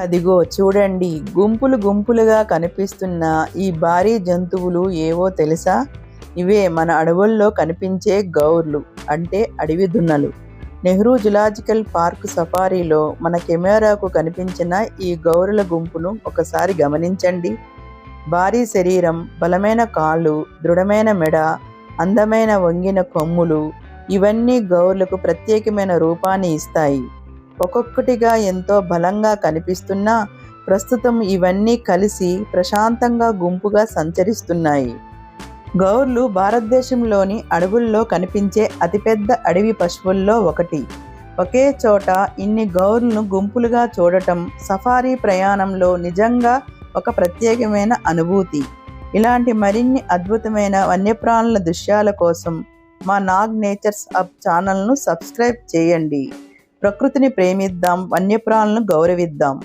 అదిగో చూడండి, గుంపులు గుంపులుగా కనిపిస్తున్న ఈ భారీ జంతువులు ఏవో తెలుసా? ఇవే మన అడవుల్లో కనిపించే గౌర్లు, అంటే అడవి దున్నలు. నెహ్రూ జులాజికల్ పార్క్ సఫారీలో మన కెమెరాకు కనిపించిన ఈ గౌరుల గుంపును ఒకసారి గమనించండి. భారీ శరీరం, బలమైన కాళ్ళు, దృఢమైన మెడ, అందమైన వంగిన కొమ్ములు, ఇవన్నీ గౌర్లకు ప్రత్యేకమైన రూపాన్ని ఇస్తాయి. ఒక్కొక్కటిగా ఎంతో బలంగా కనిపిస్తున్నా ప్రస్తుతం ఇవన్నీ కలిసి ప్రశాంతంగా గుంపుగా సంచరిస్తున్నాయి. గౌర్లు భారతదేశంలోని అడవుల్లో కనిపించే అతిపెద్ద అడవి పశువుల్లో ఒకటి. ఒకే చోట ఇన్ని గౌర్లను గుంపులుగా చూడటం సఫారీ ప్రయాణంలో నిజంగా ఒక ప్రత్యేకమైన అనుభూతి. ఇలాంటి మరిన్ని అద్భుతమైన వన్యప్రాణుల దృశ్యాల కోసం మా నాగ్ నేచర్స్ అప్ ఛానల్ను సబ్స్క్రైబ్ చేయండి. ప్రకృతిని ప్రేమిద్దాం, వన్యప్రాణులను గౌరవిద్దాం.